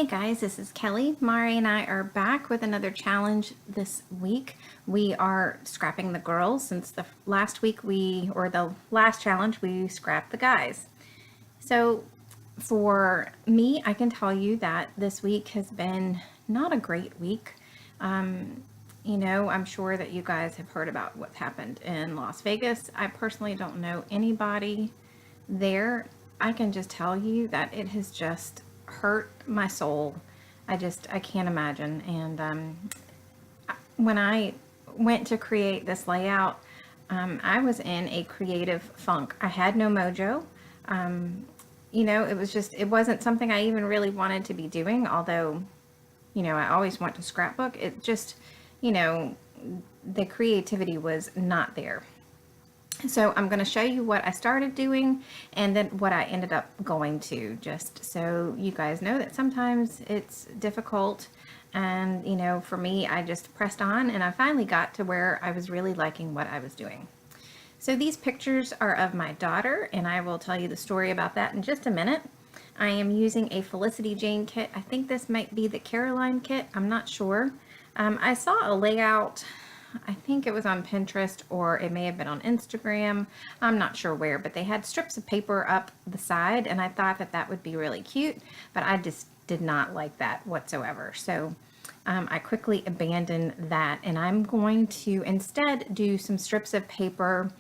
Hey guys, this is Kelly. Mari and I are back with another challenge this week. We are scrapping the girls since the last challenge, we scrapped the guys. So for me, I can tell you that this week has been not a great week. I'm sure that you guys have heard about what's happened in Las Vegas. I personally don't know anybody there. I can just tell you that it has just hurt my soul. I can't imagine. And when I went to create this layout, I was in a creative funk. I had no mojo. It wasn't something I even really wanted to be doing, although, I always want to scrapbook. It just, the creativity was not there. So I'm going to show you what I started doing and then what I ended up going to, just so you guys know that sometimes it's difficult. And, for me, I just pressed on and I finally got to where I was really liking what I was doing. So these pictures are of my daughter, and I will tell you the story about that in just a minute. I am using a Felicity Jane kit. I think this might be the Caroline kit. I'm not sure. I saw a layout, I think it was on Pinterest or it may have been on Instagram. I'm not sure where, but they had strips of paper up the side and I thought that that would be really cute, but I just did not like that whatsoever. So I quickly abandoned that, and I'm going to instead do some strips of paper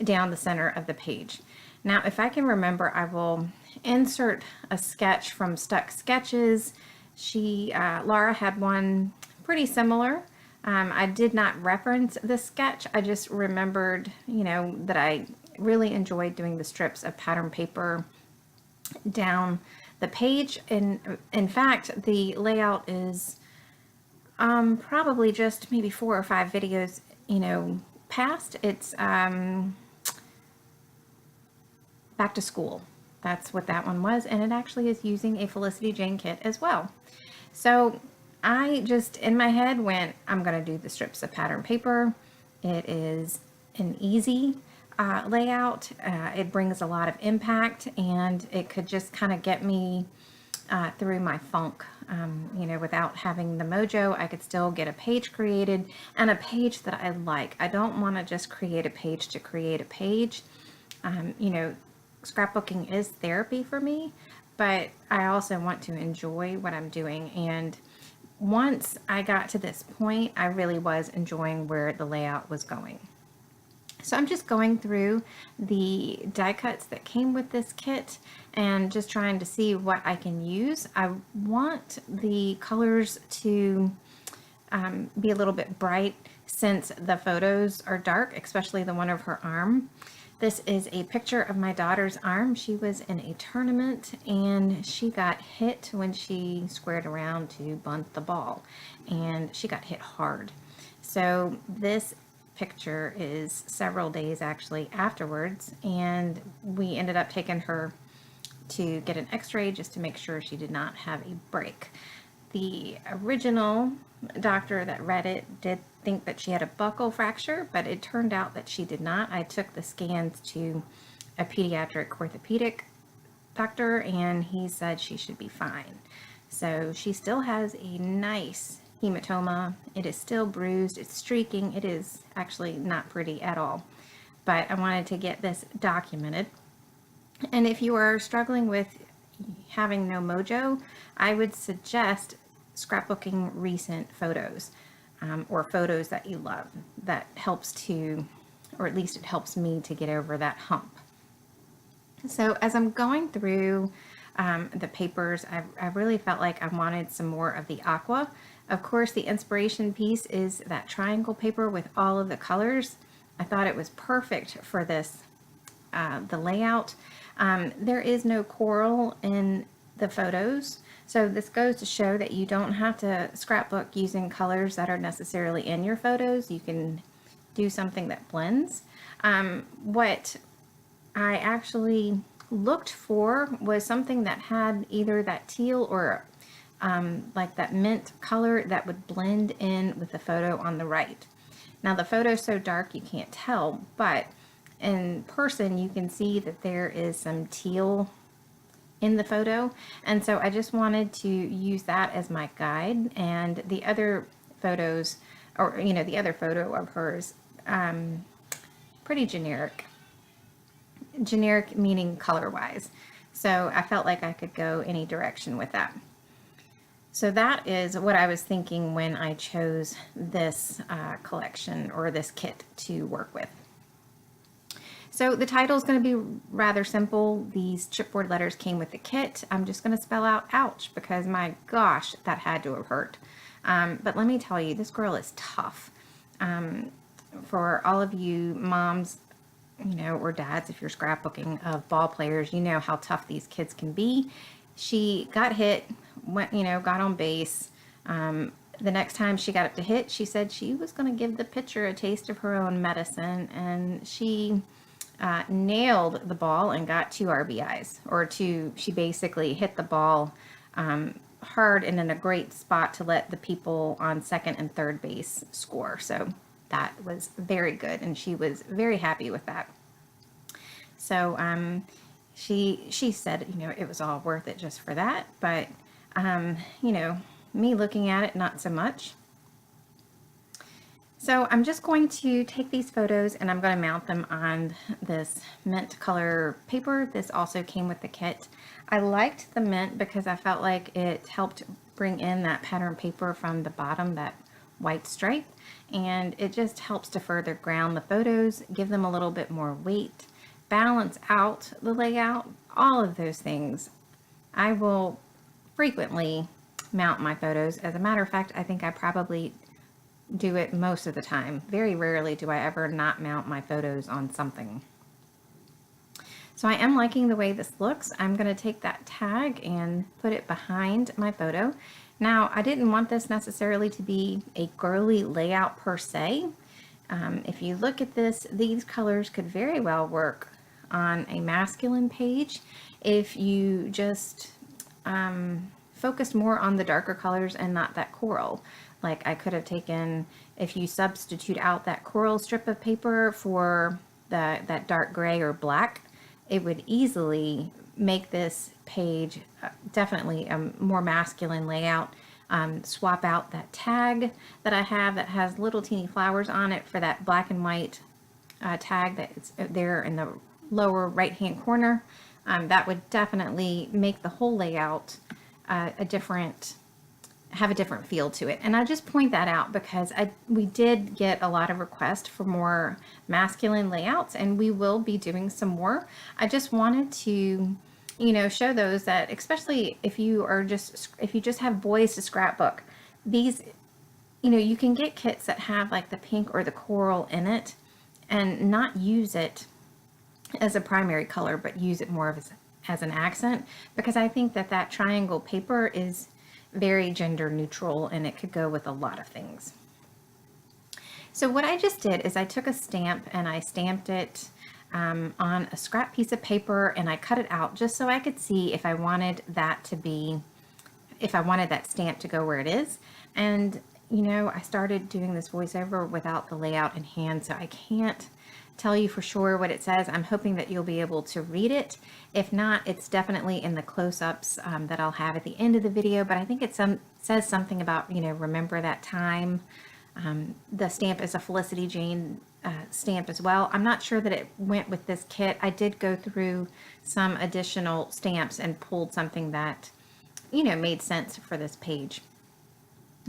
down the center of the page. Now, if I can remember, I will insert a sketch from Stuck Sketches. Laura had one pretty similar. I did not reference this sketch. I just remembered, that I really enjoyed doing the strips of pattern paper down the page. And in fact, the layout is probably just maybe 4 or 5 videos, past. It's back to school. That's what that one was. And it actually is using a Felicity Jane kit as well. So I just, in my head, went, I'm going to do the strips of pattern paper. It is an easy layout. It brings a lot of impact, and it could just kind of get me through my funk. Without having the mojo, I could still get a page created, and a page that I like. I don't want to just create a page to create a page. Scrapbooking is therapy for me, but I also want to enjoy what I'm doing. And once I got to this point, I really was enjoying where the layout was going. So I'm just going through the die cuts that came with this kit and just trying to see what I can use. I want the colors to be a little bit bright since the photos are dark, especially the one of her arm. This is a picture of my daughter's arm. She was in a tournament and she got hit when she squared around to bunt the ball, and she got hit hard. So this picture is several days actually afterwards, and we ended up taking her to get an x-ray just to make sure she did not have a break. The original doctor that read it did think that she had a buccal fracture, but it turned out that she did not. I took the scans to a pediatric orthopedic doctor, and he said she should be fine. So she still has a nice hematoma. It is still bruised. It's streaking. It is actually not pretty at all. But I wanted to get this documented. And if you are struggling with having no mojo, I would suggest scrapbooking recent photos, or photos that you love. That helps to, or at least it helps me to get over that hump. So as I'm going through the papers, I really felt like I wanted some more of the aqua. Of course, the inspiration piece is that triangle paper with all of the colors. I thought it was perfect for this, the layout. There is no coral in the photos, so this goes to show that you don't have to scrapbook using colors that are necessarily in your photos. You can do something that blends. What I actually looked for was something that had either that teal or like that mint color that would blend in with the photo on the right. Now the photo is so dark you can't tell, but in person you can see that there is some teal in the photo. And so I just wanted to use that as my guide, and the other photos, or the other photo of hers, pretty generic. Generic meaning color wise. So I felt like I could go any direction with that. So that is what I was thinking when I chose this collection, or this kit, to work with. So the title is going to be rather simple. These chipboard letters came with the kit. I'm just going to spell out ouch, because my gosh, that had to have hurt. But let me tell you, this girl is tough. For all of you moms, or dads, if you're scrapbooking, of ball players, you know how tough these kids can be. She got hit, got on base. The next time she got up to hit, she said she was going to give the pitcher a taste of her own medicine, and she nailed the ball and got 2 RBIs, or she basically hit the ball hard and in a great spot to let the people on second and third base score. So that was very good, and she was very happy with that. So she said, it was all worth it just for that. But, me looking at it, not so much. So I'm just going to take these photos and I'm going to mount them on this mint color paper. This also came with the kit. I liked the mint because I felt like it helped bring in that pattern paper from the bottom, that white stripe, and it just helps to further ground the photos, give them a little bit more weight, balance out the layout, all of those things. I will frequently mount my photos. As a matter of fact, I think I probably do it most of the time. Very rarely do I ever not mount my photos on something. So I am liking the way this looks. I'm going to take that tag and put it behind my photo. Now, I didn't want this necessarily to be a girly layout per se. If you look at this, these colors could very well work on a masculine page if you just focused more on the darker colors and not that coral. Like I could have taken, if you substitute out that coral strip of paper for that dark gray or black, it would easily make this page definitely a more masculine layout. Swap out that tag that I have that has little teeny flowers on it for that black and white tag that's there in the lower right hand corner. That would definitely make the whole layout have a different feel to it. And I just point that out because we did get a lot of requests for more masculine layouts, and we will be doing some more. I just wanted to, show those that, especially if you just have boys to scrapbook, these, you can get kits that have like the pink or the coral in it and not use it as a primary color, but use it more as an accent, because I think that triangle paper is very gender neutral and it could go with a lot of things. So what I just did is I took a stamp and I stamped it on a scrap piece of paper, and I cut it out just so I could see if I wanted that stamp to go where it is. And I started doing this voiceover without the layout in hand, so I can't tell you for sure what it says. I'm hoping that you'll be able to read it. If not, it's definitely in the close-ups that I'll have at the end of the video, but I think it says something about, remember that time. The stamp is a Felicity Jane stamp as well. I'm not sure that it went with this kit. I did go through some additional stamps and pulled something that, made sense for this page.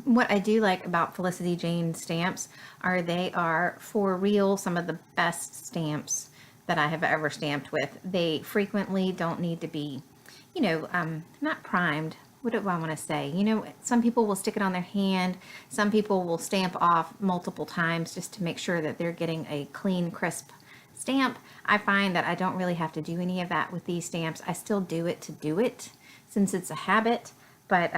What I do like about Felicity Jane stamps are they are for real some of the best stamps that I have ever stamped with. They frequently don't need to be, not primed. What do I want to say? Some people will stick it on their hand. Some people will stamp off multiple times just to make sure that they're getting a clean, crisp stamp. I find that I don't really have to do any of that with these stamps. I still do it to do it since it's a habit, but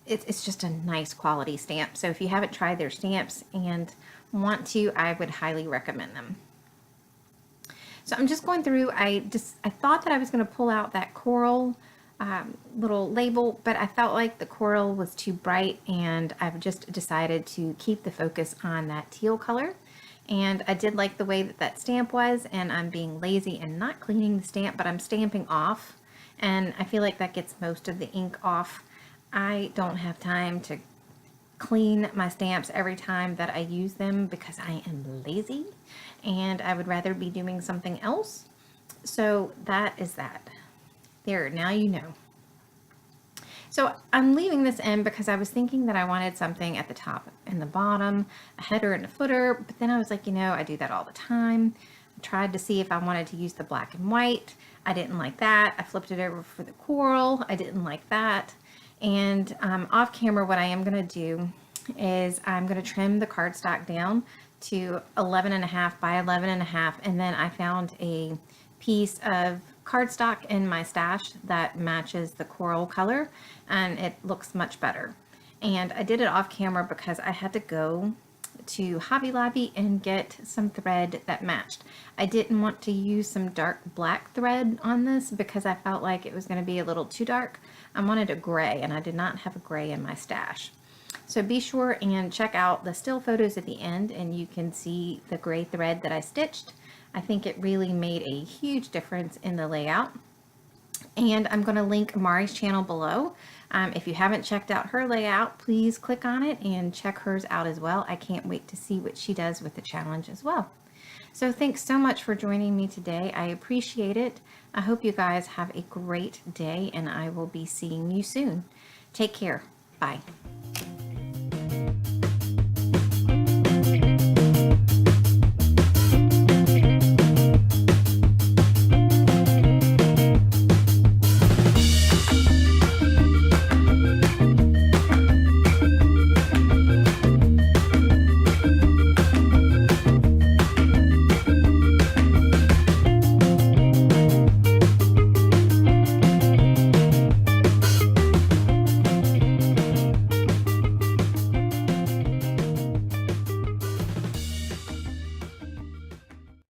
it's just a nice quality stamp. So if you haven't tried their stamps and want to, I would highly recommend them. So I'm just going through, I thought that I was going to pull out that coral little label, but I felt like the coral was too bright, and I've just decided to keep the focus on that teal color. And I did like the way that stamp was, and I'm being lazy and not cleaning the stamp, but I'm stamping off and I feel like that gets most of the ink off. I don't have time to clean my stamps every time that I use them because I am lazy and I would rather be doing something else. So that is that. There, now you know. So I'm leaving this in because I was thinking that I wanted something at the top and the bottom, a header and a footer, but then I was like, I do that all the time. I tried to see if I wanted to use the black and white. I didn't like that. I flipped it over for the coral. I didn't like that. And off camera, what I am going to do is I'm going to trim the cardstock down to 11.5 by 11.5, and then I found a piece of cardstock in my stash that matches the coral color, and it looks much better. And I did it off camera because I had to go to Hobby Lobby and get some thread that matched. I didn't want to use some dark black thread on this because I felt like it was going to be a little too dark. I wanted a gray, and I did not have a gray in my stash. So be sure and check out the still photos at the end, and you can see the gray thread that I stitched. I think it really made a huge difference in the layout. And I'm going to link Mari's channel below. If you haven't checked out her layout, please click on it and check hers out as well. I can't wait to see what she does with the challenge as well. So thanks so much for joining me today. I appreciate it. I hope you guys have a great day, and I will be seeing you soon. Take care. Bye.